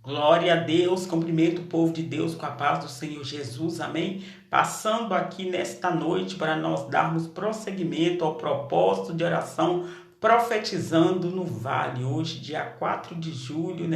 Glória a Deus, cumprimento o povo de Deus com a paz do Senhor Jesus, amém? Passando aqui nesta noite para nós darmos prosseguimento ao propósito de oração, profetizando no Vale, hoje dia 4 de julho,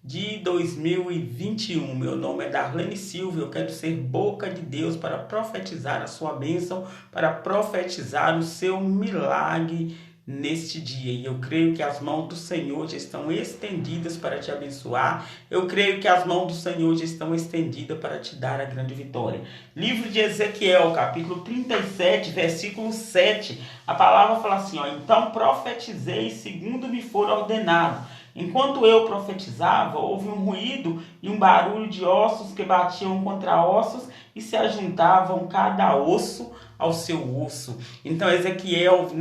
de 2021. Meu nome é Darlene Silva, eu quero ser boca de Deus para profetizar a sua bênção, para profetizar o seu milagre neste dia. E eu creio que as mãos do Senhor já estão estendidas para te abençoar. Eu creio que as mãos do Senhor já estão estendidas para te dar a grande vitória. Livro de Ezequiel, capítulo 37, versículo 7. A palavra fala assim, então profetizei segundo me for ordenado. Enquanto eu profetizava, houve um ruído e um barulho de ossos que batiam contra ossos e se ajuntavam cada osso ao seu osso. Então Ezequiel,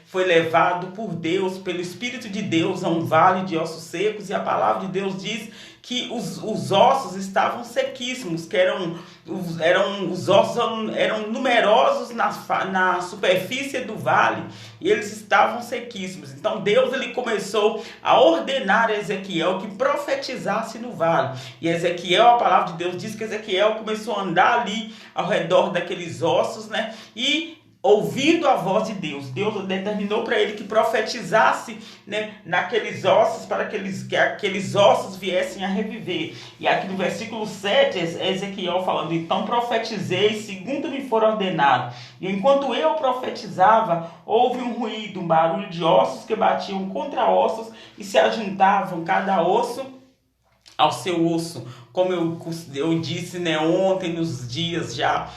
foi levado por Deus, pelo Espírito de Deus, a um vale de ossos secos, e a palavra de Deus diz que os ossos estavam sequíssimos, que os ossos eram numerosos na superfície do vale, e eles estavam sequíssimos. Então Deus ele começou a ordenar a Ezequiel que profetizasse no vale. E Ezequiel, a palavra de Deus diz que Ezequiel começou a andar ali ao redor daqueles ossos, e ouvindo a voz de Deus, Deus determinou para ele que profetizasse, naqueles ossos, para que aqueles ossos viessem a reviver. E aqui no versículo 7, Ezequiel falando, então profetizei segundo me for ordenado. E enquanto eu profetizava, houve um ruído, um barulho de ossos que batiam contra ossos e se ajuntavam cada osso ao seu osso. Como eu disse, ontem, nos dias já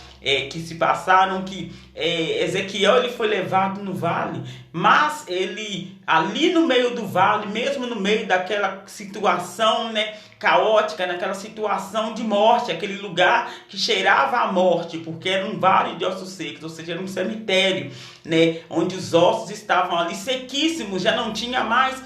que se passaram, que Ezequiel ele foi levado no vale, mas ele ali no meio do vale, mesmo no meio daquela situação caótica, naquela situação de morte, aquele lugar que cheirava a morte, porque era um vale de ossos secos, ou seja, era um cemitério, onde os ossos estavam ali sequíssimos, já não tinha mais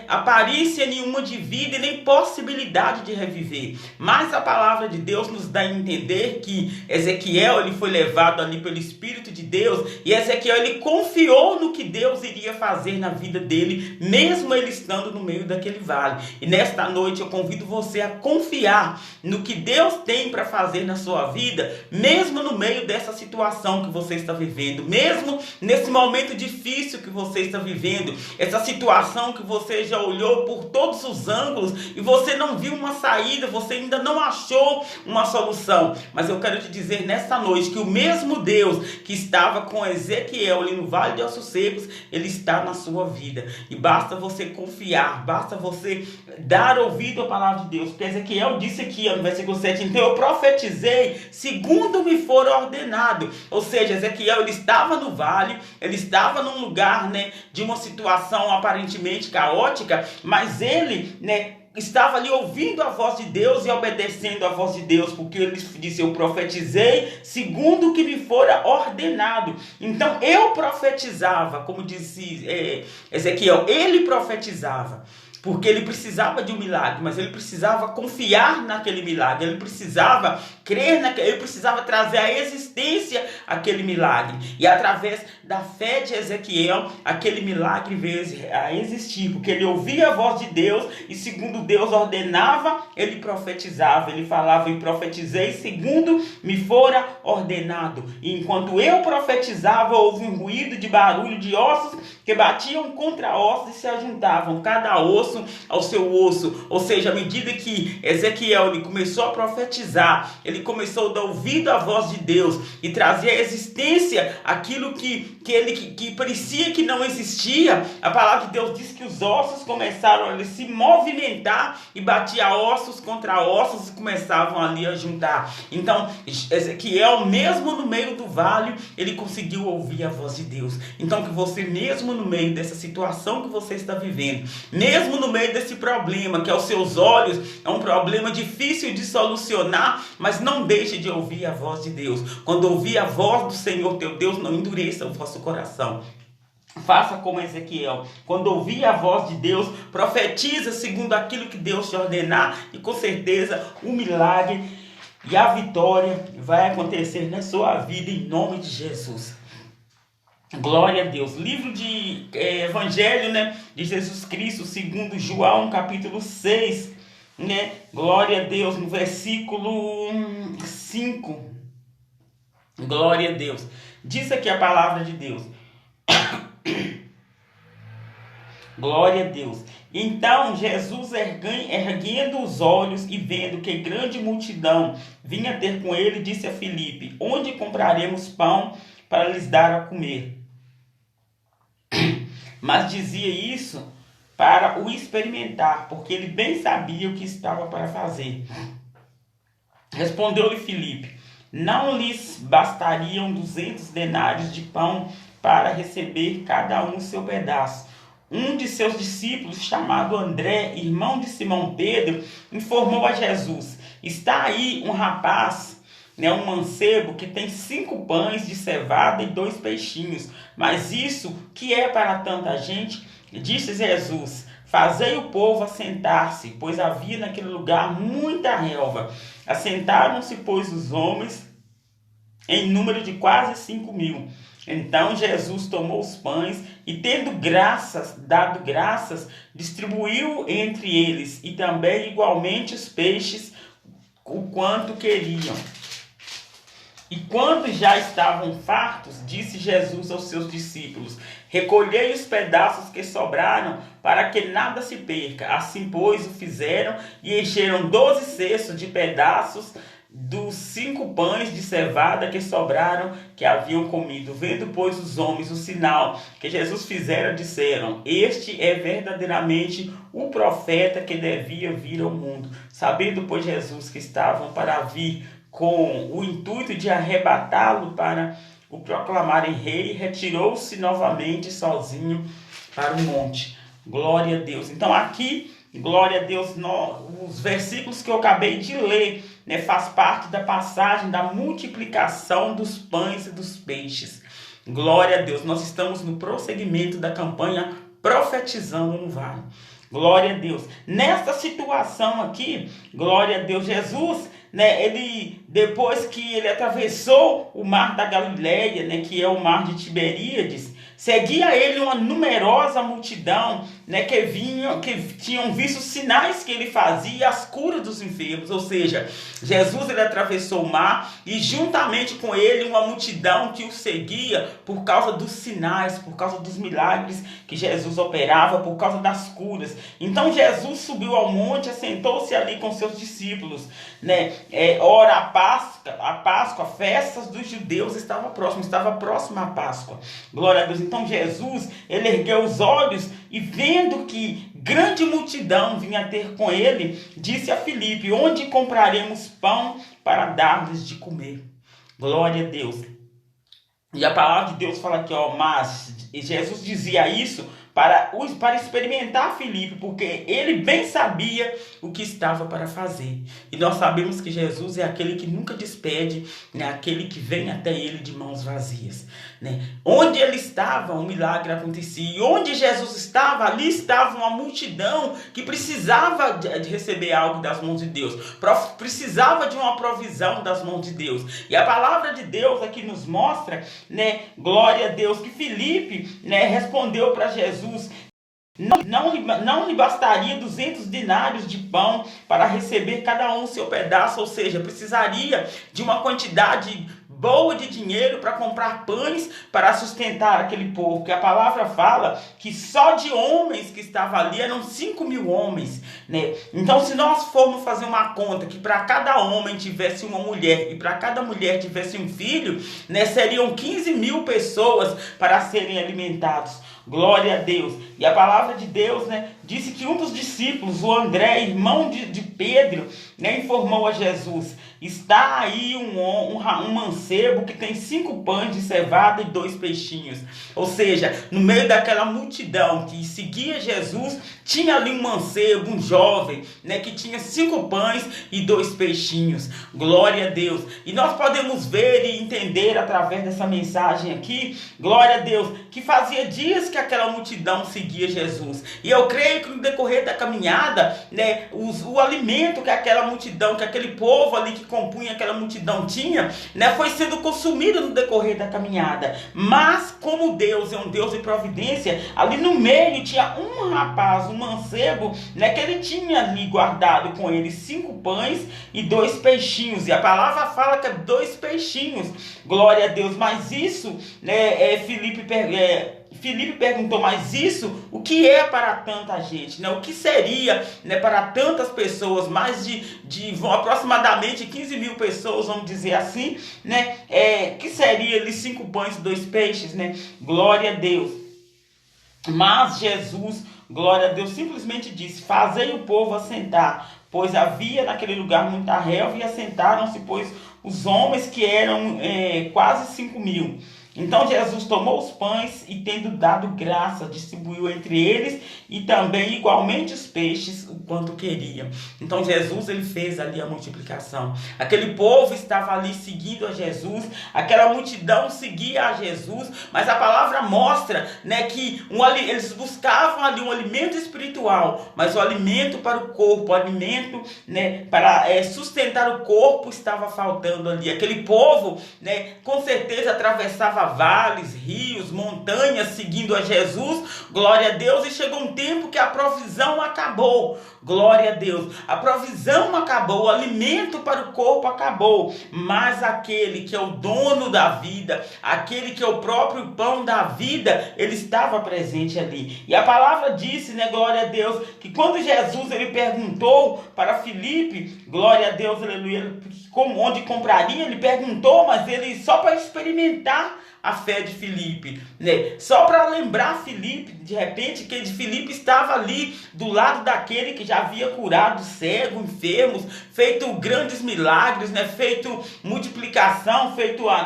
aparência nenhuma de vida e nem possibilidade de reviver. Mas a palavra de Deus nos dá a entender que Ezequiel ele foi levado ali pelo Espírito de Deus, e Ezequiel ele confiou no que Deus iria fazer na vida dele, mesmo ele estando no meio daquele vale. E nesta noite eu convido você a confiar no que Deus tem para fazer na sua vida, mesmo no meio dessa situação que você está vivendo, mesmo nesse momento difícil que você está vivendo, essa situação que você já olhou por todos os ângulos e você não viu uma saída, você ainda não achou uma solução. Mas eu quero te dizer nesta noite que o mesmo Deus que estava com Ezequiel ali no Vale de Ossos Secos, ele está na sua vida. E basta você confiar, basta você dar ouvido à palavra de Deus. Porque Ezequiel disse aqui no versículo 7, então eu profetizei segundo me for ordenado. Ou seja, Ezequiel ele estava no vale, ele estava num lugar de uma situação aparentemente caótica, mas ele estava ali ouvindo a voz de Deus e obedecendo a voz de Deus, porque ele disse, eu profetizei segundo o que me fora ordenado. Então eu profetizava, como disse Ezequiel, ele profetizava, porque ele precisava de um milagre, mas ele precisava confiar naquele milagre, ele precisava crer ele precisava trazer à existência aquele milagre. E através da fé de Ezequiel, aquele milagre veio a existir, porque ele ouvia a voz de Deus e segundo Deus ordenava, ele profetizava, ele falava, e profetizei segundo me fora ordenado. E enquanto eu profetizava, houve um ruído de barulho de ossos que batiam contra ossos e se ajuntavam, cada osso ao seu osso. Ou seja, à medida que Ezequiel ele começou a profetizar, ele começou a dar ouvido à voz de Deus e trazer à existência aquilo que parecia que não existia. A palavra de Deus diz que os ossos começaram a se movimentar e batia ossos contra ossos e começavam ali a juntar. Então Ezequiel, mesmo no meio do vale, ele conseguiu ouvir a voz de Deus. Então que você, mesmo no meio dessa situação que você está vivendo, mesmo no meio desse problema que aos seus olhos é um problema difícil de solucionar, mas não deixe de ouvir a voz de Deus. Quando ouvir a voz do Senhor teu Deus, não endureça o vosso coração. Faça como Ezequiel. Quando ouvir a voz de Deus, profetiza segundo aquilo que Deus te ordenar, e com certeza o milagre e a vitória vai acontecer na sua vida em nome de Jesus. Glória a Deus. Livro de Evangelho de Jesus Cristo segundo João, capítulo 6, né? Glória a Deus, no versículo 5. Glória a Deus. Diz aqui a palavra de Deus. Glória a Deus. Então Jesus, erguendo os olhos e vendo que grande multidão vinha ter com ele, disse a Filipe: onde compraremos pão para lhes dar a comer? Mas dizia isso para o experimentar, porque ele bem sabia o que estava para fazer. Respondeu-lhe Filipe: não lhes bastariam 200 denários de pão para receber cada um seu pedaço? Um de seus discípulos, chamado André, irmão de Simão Pedro, informou a Jesus: está aí um rapaz, um mancebo, que tem 5 pães de cevada e 2 peixinhos. Mas isso que é para tanta gente? Disse Jesus: fazei o povo assentar-se, pois havia naquele lugar muita relva. Assentaram-se, pois, os homens em número de quase 5.000. Então Jesus tomou os pães e, tendo dado graças, distribuiu entre eles, e também igualmente os peixes, o quanto queriam. E quando já estavam fartos, disse Jesus aos seus discípulos: recolhei os pedaços que sobraram, para que nada se perca. Assim, pois, o fizeram, e encheram 12 cestos de pedaços dos 5 pães de cevada que sobraram, que haviam comido. Vendo, pois, os homens o sinal que Jesus fizera, disseram: este é verdadeiramente o profeta que devia vir ao mundo. Sabendo, pois, Jesus que estavam para vir, com o intuito de arrebatá-lo para o proclamarem rei, retirou-se novamente sozinho para o monte. Glória a Deus. Então aqui, glória a Deus, os versículos que eu acabei de ler, faz parte da passagem da multiplicação dos pães e dos peixes. Glória a Deus. Nós estamos no prosseguimento da campanha Profetizando no Vale. Glória a Deus. Nessa situação aqui, glória a Deus, Jesus, ele, depois que ele atravessou o mar da Galileia, que é o mar de Tiberíades, seguia ele uma numerosa multidão, que tinham visto os sinais que ele fazia, as curas dos enfermos. Ou seja, Jesus, ele atravessou o mar, e juntamente com ele uma multidão que o seguia por causa dos sinais, por causa dos milagres que Jesus operava, por causa das curas. Então Jesus subiu ao monte, assentou-se ali com seus discípulos. Ora, a Páscoa, a festa dos judeus estava próxima a Páscoa. Glória a Deus. Então Jesus, ele ergueu os olhos e, vendo que grande multidão vinha ter com ele, disse a Filipe: onde compraremos pão para dar-lhes de comer? Glória a Deus. E a palavra de Deus fala aqui, mas Jesus dizia isso para experimentar Filipe, porque ele bem sabia o que estava para fazer. E nós sabemos que Jesus é aquele que nunca despede, aquele que vem até ele de mãos vazias. Onde ele estava, um milagre acontecia. E onde Jesus estava, ali estava uma multidão que precisava de receber algo das mãos de Deus, precisava de uma provisão das mãos de Deus. E a palavra de Deus aqui nos mostra, glória a Deus, que Filipe, respondeu para Jesus: não lhe bastaria 200 denários de pão para receber cada um seu pedaço. Ou seja, precisaria de uma quantidade boa de dinheiro para comprar pães para sustentar aquele povo. Que a palavra fala que só de homens que estavam ali eram 5.000 homens. Então, se nós formos fazer uma conta que para cada homem tivesse uma mulher e para cada mulher tivesse um filho, seriam 15.000 pessoas para serem alimentados. Glória a Deus. E a palavra de Deus, disse que um dos discípulos, o André, irmão de Pedro, informou a Jesus: está aí um mancebo que tem 5 pães de cevada e 2 peixinhos. Ou seja, no meio daquela multidão que seguia Jesus, tinha ali um mancebo, um jovem, que tinha 5 pães e 2 peixinhos. Glória a Deus. E nós podemos ver e entender através dessa mensagem aqui, glória a Deus, que fazia dias que aquela multidão seguia Jesus. E eu creio creio que no decorrer da caminhada, né, o alimento que aquela multidão, que aquele povo ali que compunha aquela multidão tinha, né, foi sendo consumido no decorrer da caminhada. Mas como Deus é um Deus de providência, ali no meio tinha um rapaz, um mancebo, né, que ele tinha ali guardado com ele 5 pães e 2 peixinhos. E a palavra fala que é 2 peixinhos. Glória a Deus. Mas isso, né, Filipe perguntou, mas isso, o que é para tanta gente, né? O que seria, né, para tantas pessoas, mais de aproximadamente 15 mil pessoas, vamos dizer assim, né? Que seria ali 5 pães e 2 peixes, né? Glória a Deus. Mas Jesus, glória a Deus, simplesmente disse: fazei o povo assentar, pois havia naquele lugar muita relva, e assentaram-se, pois, os homens que eram quase 5.000. Então Jesus tomou os pães e, tendo dado graça, distribuiu entre eles, e também igualmente os peixes, o quanto queria. Então Jesus, ele fez ali a multiplicação. Aquele povo estava ali seguindo a Jesus, aquela multidão seguia a Jesus, mas a palavra mostra, né, que eles buscavam ali um alimento espiritual, mas o alimento para o corpo, o alimento, né, para sustentar o corpo estava faltando ali. Aquele povo, né, com certeza atravessava vales, rios, montanhas, seguindo a Jesus, glória a Deus, e chegou um tempo que a provisão acabou, glória a Deus, a provisão acabou, o alimento para o corpo acabou, mas aquele que é o dono da vida, aquele que é o próprio pão da vida, ele estava presente ali. E a palavra disse, né, glória a Deus, que quando Jesus, ele perguntou para Filipe, glória a Deus, aleluia, onde compraria, ele perguntou, mas ele só para experimentar a fé de Filipe, né? Só para lembrar Filipe, de repente, que Filipe estava ali do lado daquele que já havia curado cego, enfermos, feito grandes milagres, né? Feito multiplicação,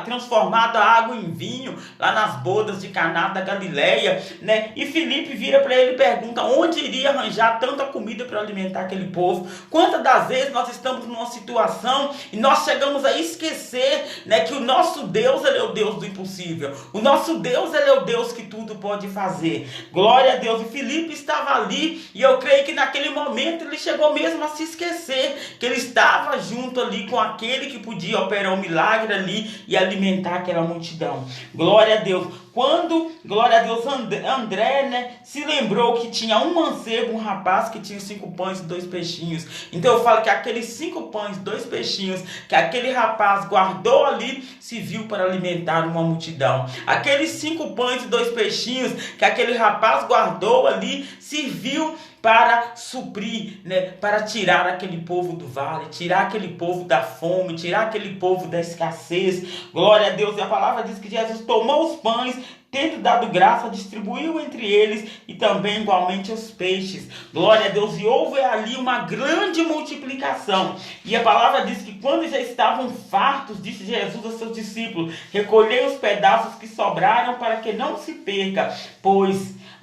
transformado a água em vinho lá nas bodas de Caná da Galileia, né? E Filipe vira para ele e pergunta: onde iria arranjar tanta comida para alimentar aquele povo? Quantas das vezes nós estamos numa situação e nós chegamos a esquecer, né, que o nosso Deus, ele é o Deus do impossível. O nosso Deus, ele é o Deus que tudo pode fazer. Glória a Deus. E Filipe estava ali, e eu creio que naquele momento ele chegou mesmo a se esquecer que ele estava junto ali com aquele que podia operar um milagre ali e alimentar aquela multidão. Glória a Deus. Quando, glória a Deus, André, né, se lembrou que tinha um mancebo, um rapaz que tinha 5 pães e 2 peixinhos. Então eu falo que aqueles 5 pães e 2 peixinhos que aquele rapaz guardou ali, se viu para alimentar uma multidão. Aqueles 5 pães e 2 peixinhos que aquele rapaz guardou ali, serviu para suprir, né, para tirar aquele povo do vale, tirar aquele povo da fome, tirar aquele povo da escassez. Glória a Deus. E a palavra diz que Jesus tomou os pães, tendo dado graça, distribuiu entre eles, e também igualmente os peixes. Glória a Deus. E houve ali uma grande multiplicação. E a palavra diz que quando já estavam fartos, disse Jesus aos seus discípulos: recolhei os pedaços que sobraram, para que não se perca,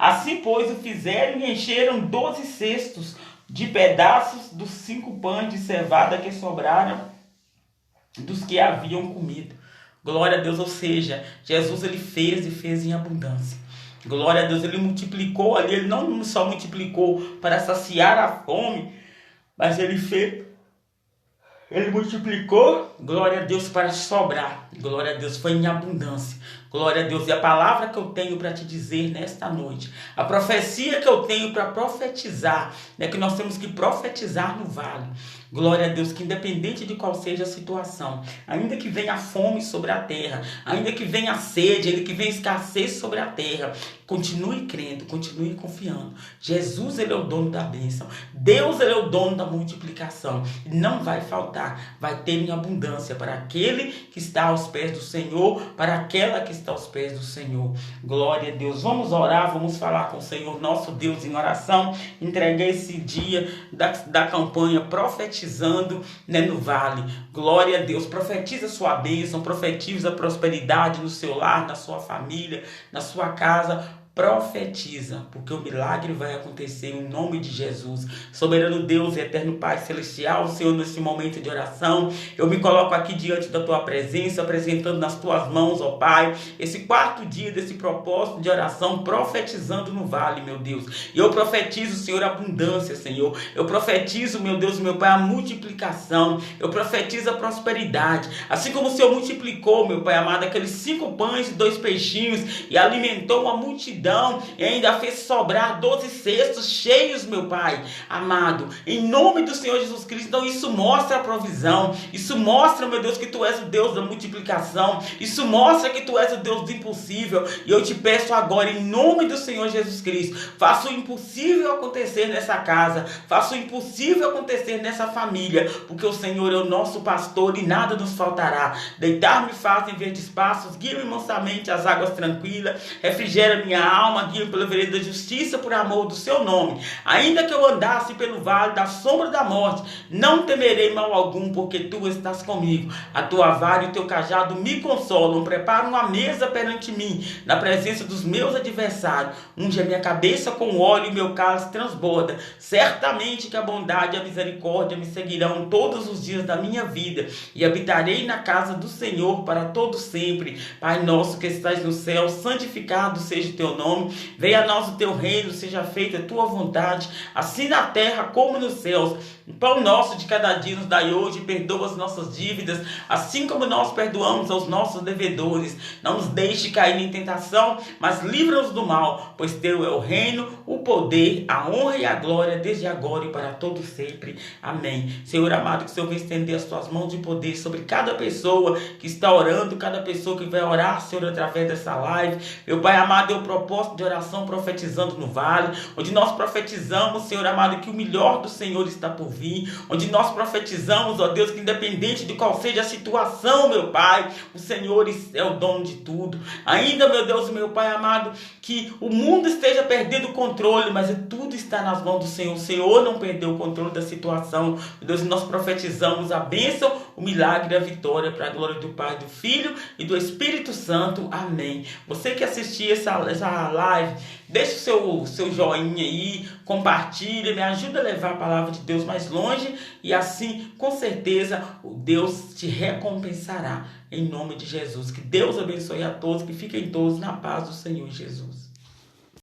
Assim, pois, o fizeram, e encheram 12 cestos de pedaços dos 5 pães de cevada que sobraram dos que haviam comido. Glória a Deus. Ou seja, Jesus, ele fez e fez em abundância. Glória a Deus. Ele multiplicou ali, ele não só multiplicou para saciar a fome, mas ele multiplicou, glória a Deus, para sobrar. Glória a Deus, foi em abundância. Glória a Deus. E a palavra que eu tenho para te dizer nesta noite, a profecia que eu tenho para profetizar, é que nós temos que profetizar no vale. Glória a Deus, que independente de qual seja a situação, ainda que venha fome sobre a terra, ainda que venha sede, ainda que venha escassez sobre a terra, continue crendo, continue confiando. Jesus, ele é o dono da bênção. Deus, ele é o dono da multiplicação. Não vai faltar, vai ter em abundância para aquele que está aos pés do Senhor, para aquela que está aos pés do Senhor. Glória a Deus. Vamos orar, vamos falar com o Senhor, nosso Deus, em oração. Entreguei esse dia da campanha profetizando, né, no vale. Glória a Deus. Profetiza a sua bênção, profetiza a prosperidade no seu lar, na sua família, na sua casa. profetiza, porque o milagre vai acontecer em nome de Jesus. Soberano Deus e eterno Pai celestial, Senhor, nesse momento de oração, eu me coloco aqui diante da tua presença, apresentando nas tuas mãos, ó Pai, esse quarto dia desse propósito de oração, profetizando no vale, meu Deus. E eu profetizo, Senhor, abundância, Senhor. Eu profetizo, meu Deus, meu Pai, a multiplicação. Eu profetizo a prosperidade. Assim como o Senhor multiplicou, meu Pai amado, aqueles 5 pães e 2 peixinhos e alimentou uma multidão e ainda fez sobrar 12 cestos cheios, meu Pai amado, em nome do Senhor Jesus Cristo. Então isso mostra a provisão, isso mostra, meu Deus, que Tu és o Deus da multiplicação, isso mostra que Tu és o Deus do impossível. E eu te peço agora, em nome do Senhor Jesus Cristo, faça o impossível acontecer nessa casa, faça o impossível acontecer nessa família, porque o Senhor é o nosso pastor e nada nos faltará. Deitar-me faz em verdes passos, guia-me mansamente às águas tranquilas, refrigera minha alma, guia pela vereda da justiça por amor do seu nome. Ainda que eu andasse pelo vale da sombra da morte, não temerei mal algum, porque Tu estás comigo. A Tua vara e o Teu cajado me consolam. Prepara uma mesa perante mim, na presença dos meus adversários. Unge a minha cabeça com óleo e meu cálice transborda. Certamente que a bondade e a misericórdia me seguirão todos os dias da minha vida, e habitarei na casa do Senhor para todo sempre. Pai nosso que estás no céu, santificado seja o Teu nome. Venha a nós o Teu reino, seja feita a Tua vontade, assim na terra como nos céus. O pão nosso de cada dia nos dai hoje, perdoa as nossas dívidas, assim como nós perdoamos aos nossos devedores. Não nos deixe cair em tentação, mas livra-nos do mal, pois Teu é o reino, o poder, a honra e a glória, desde agora e para todo sempre. Amém. Senhor amado, que o Senhor venha estender as Tuas mãos de poder sobre cada pessoa que está orando, cada pessoa que vai orar, Senhor, através dessa live. Meu Pai amado, é o propósito de oração profetizando no vale, onde nós profetizamos, Senhor amado, que o melhor do Senhor está por vir, onde nós profetizamos, ó Deus, que independente de qual seja a situação, meu Pai, o Senhor é o dono de tudo. Ainda, meu Deus, meu Pai amado, que o mundo esteja perdendo o controle, mas tudo está nas mãos do Senhor. O Senhor não perdeu o controle da situação. Meu Deus, nós profetizamos a bênção, o milagre e a vitória para a glória do Pai, do Filho e do Espírito Santo. Amém. Você que assistiu essa live, deixe o seu joinha aí, compartilha, me ajuda a levar a palavra de Deus mais longe, e assim, com certeza, o Deus te recompensará. Em nome de Jesus. Que Deus abençoe a todos, que fiquem todos na paz do Senhor Jesus.